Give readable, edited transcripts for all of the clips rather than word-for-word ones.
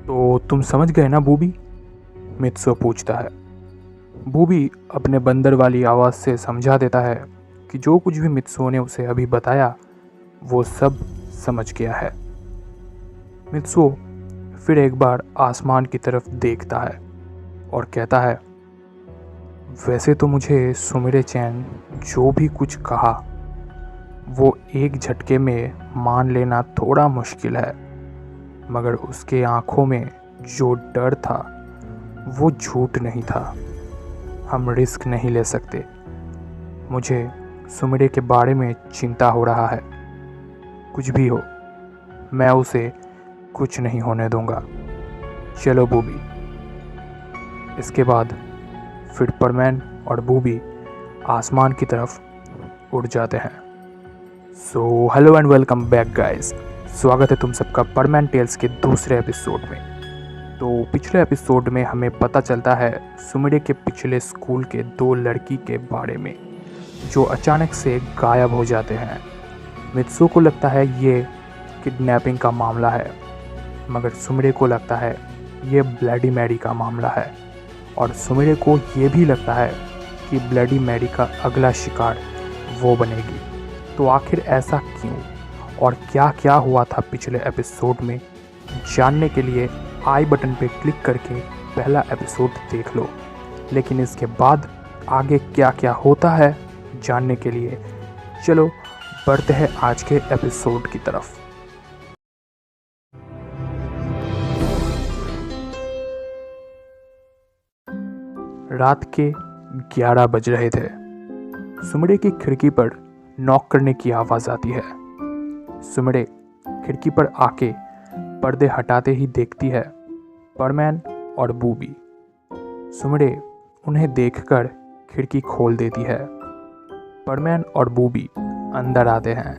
तो तुम समझ गए ना बूबी? मित्सो पूछता है। बूबी अपने बंदर वाली आवाज़ से समझा देता है कि जो कुछ भी मित्सो ने उसे अभी बताया वो सब समझ गया है। मित्सो फिर एक बार आसमान की तरफ देखता है और कहता है, वैसे तो मुझे सुमिरे चैन जो भी कुछ कहा वो एक झटके में मान लेना थोड़ा मुश्किल है, मगर उसके आंखों में जो डर था वो झूठ नहीं था। हम रिस्क नहीं ले सकते। मुझे सुमिरे के बारे में चिंता हो रहा है। कुछ भी हो, मैं उसे कुछ नहीं होने दूंगा। चलो बूबी। इसके बाद फिर परमैन और बूबी आसमान की तरफ उड़ जाते हैं। So hello and welcome back guys. स्वागत है तुम सबका परमैन टेल्स के दूसरे एपिसोड में। तो पिछले एपिसोड में हमें पता चलता है सुमिरे के पिछले स्कूल के दो लड़की के बारे में जो अचानक से गायब हो जाते हैं। मित्सो को लगता है ये किडनैपिंग का मामला है, मगर सुमिरे को लगता है ये ब्लडी मैरी का मामला है, और सुमिरे को ये भी लगता है कि ब्लडी मैरी का अगला शिकार वो बनेगी। तो आखिर ऐसा क्यों और क्या क्या हुआ था पिछले एपिसोड में, जानने के लिए आई बटन पे क्लिक करके पहला एपिसोड देख लो। लेकिन इसके बाद आगे क्या क्या होता है जानने के लिए चलो बढ़ते हैं आज के एपिसोड की तरफ। रात के 11 बज रहे थे। सुमिरे की खिड़की पर नॉक करने की आवाज़ आती है। सुमिरे खिड़की पर आके पर्दे हटाते ही देखती है परमैन और बूबी। सुमिरे उन्हें देखकर खिड़की खोल देती है। परमैन और बूबी अंदर आते हैं।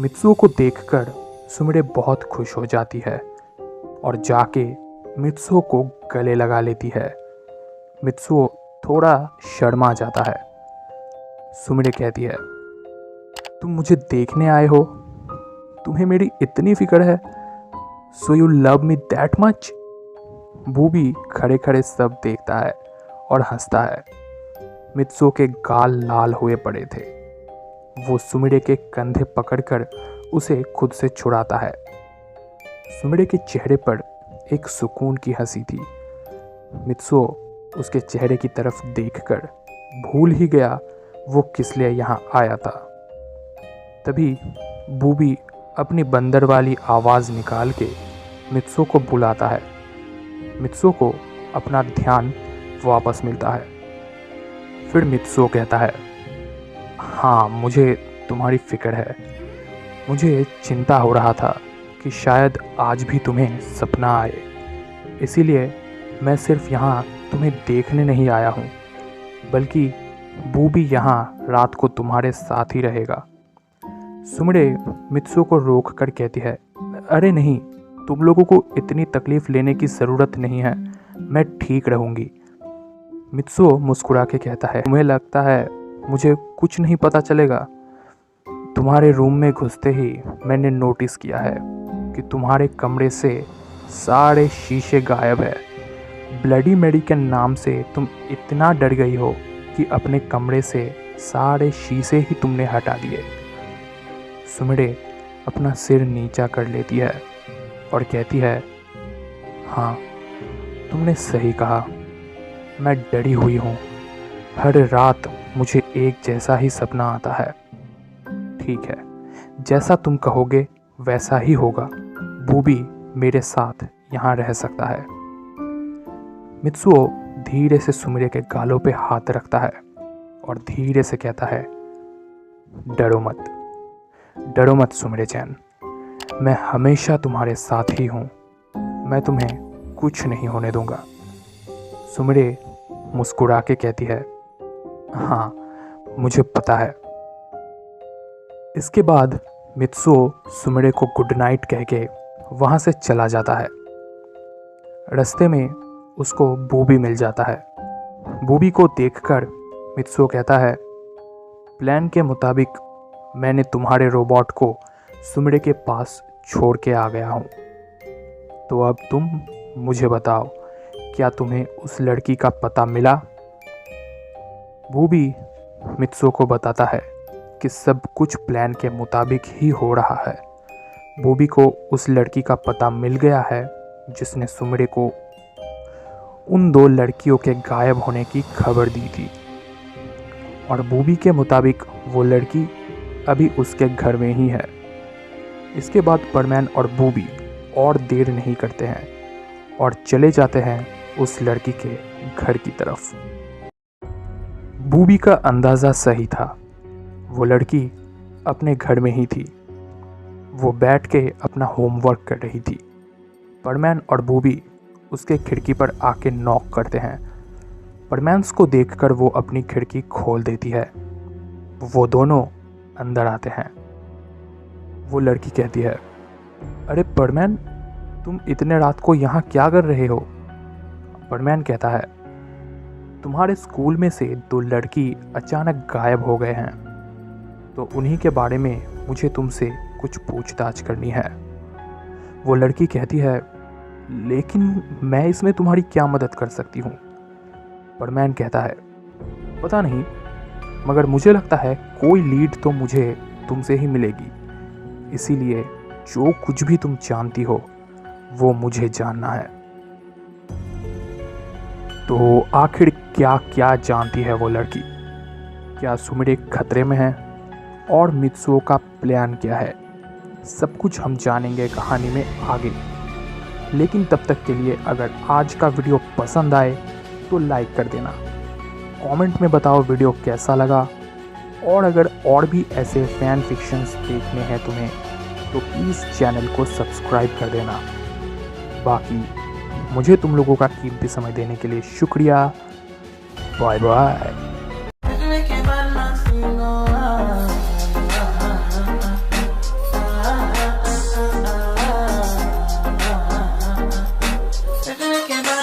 मित्सुओ को देखकर सुमिरे बहुत खुश हो जाती है और जाके मित्सुओ को गले लगा लेती है। मित्सुओ थोड़ा शर्मा जाता है। सुमिरे कहती है, तुम मुझे देखने आए हो? तुम्हें मेरी इतनी फिक्र है? So you love me that much? Booby खड़े खड़े सब देखता है और हंसता है। मित्सुओ के गाल लाल हुए पड़े थे। वो सुमिरे के कंधे पकड़कर उसे खुद से छुड़ाता है। सुमिरे के चेहरे पर एक सुकून की हंसी थी। मित्सुओ उसके चेहरे की तरफ देखकर भूल ही गया वो किस लिए यहाँ आया था। तभी बूबी अपनी बंदर वाली आवाज़ निकाल के मित्सुओ को बुलाता है। मित्सुओ को अपना ध्यान वापस मिलता है। फिर मित्सुओ कहता है, हाँ मुझे तुम्हारी फिक्र है। मुझे चिंता हो रहा था कि शायद आज भी तुम्हें सपना आए, इसीलिए मैं सिर्फ यहाँ तुम्हें देखने नहीं आया हूँ, बल्कि बूबी यहाँ रात को तुम्हारे साथ ही रहेगा। सुमिरे मित्सुओ को रोक कर कहती है, अरे नहीं, तुम लोगों को इतनी तकलीफ लेने की ज़रूरत नहीं है, मैं ठीक रहूँगी। मित्सुओ मुस्कुरा के कहता है, तुम्हें लगता है मुझे कुछ नहीं पता चलेगा? तुम्हारे रूम में घुसते ही मैंने नोटिस किया है कि तुम्हारे कमरे से सारे शीशे गायब है। ब्लडी मैरी के नाम से तुम इतना डर गई हो कि अपने कमरे से सारे शीशे ही तुमने हटा दिए। सुमिरे अपना सिर नीचा कर लेती है और कहती है, हाँ तुमने सही कहा, मैं डरी हुई हूँ। हर रात मुझे एक जैसा ही सपना आता है। ठीक है, जैसा तुम कहोगे वैसा ही होगा। बूबी मेरे साथ यहाँ रह सकता है। मित्सुओ धीरे से सुमिरे के गालों पे हाथ रखता है और धीरे से कहता है, डरो मत, डरो मत सुमिरे चैन, मैं हमेशा तुम्हारे साथ ही हूँ। मैं तुम्हें कुछ नहीं होने दूंगा। सुमिरे मुस्कुरा के कहती है, हाँ मुझे पता है। इसके बाद मित्सुओ सुमिरे को गुड नाइट कह के वहाँ से चला जाता है। रास्ते में उसको बूबी मिल जाता है। बूबी को देखकर मित्सुओ कहता है, प्लान के मुताबिक मैंने तुम्हारे रोबोट को सुमिरे के पास छोड़ के आ गया हूँ। तो अब तुम मुझे बताओ, क्या तुम्हें उस लड़की का पता मिला? बूबी मित्सो को बताता है कि सब कुछ प्लान के मुताबिक ही हो रहा है। बूबी को उस लड़की का पता मिल गया है जिसने सुमड़े को उन 2 लड़कियों के गायब होने की खबर दी थी, और बूबी के मुताबिक वो लड़की अभी उसके घर में ही है। इसके बाद परमैन और बूबी और देर नहीं करते हैं और चले जाते हैं उस लड़की के घर की तरफ। बूबी का अंदाज़ा सही था, वो लड़की अपने घर में ही थी। वो बैठ के अपना होमवर्क कर रही थी। परमैन और बूबी उसके खिड़की पर आके नॉक करते हैं। परमैन्स को देखकर वो अपनी खिड़की खोल देती है। वो दोनों अंदर आते हैं। वो लड़की कहती है, अरे परमैन, तुम इतने रात को यहाँ क्या कर रहे हो? परमैन कहता है, तुम्हारे स्कूल में से 2 लड़की अचानक गायब हो गए हैं, तो उन्हीं के बारे में मुझे तुमसे कुछ पूछताछ करनी है। वो लड़की कहती है, लेकिन मैं इसमें तुम्हारी क्या मदद कर सकती हूँ? परमैन कहता है, पता नहीं, मगर मुझे लगता है कोई लीड तो मुझे तुमसे ही मिलेगी, इसीलिए जो कुछ भी तुम जानती हो वो मुझे जानना है। तो आखिर क्या क्या जानती है वो लड़की? क्या सुमिरे खतरे में है? और मित्सुओ का प्लान क्या है? सब कुछ हम जानेंगे कहानी में आगे। लेकिन तब तक के लिए अगर आज का वीडियो पसंद आए तो लाइक कर देना, कमेंट में बताओ वीडियो कैसा लगा, और अगर और भी ऐसे फैन फिक्शंस देखने हैं तुम्हें तो प्लीज़ चैनल को सब्सक्राइब कर देना। बाकी मुझे तुम लोगों का कीमती समय देने के लिए शुक्रिया। Bye bye. Make it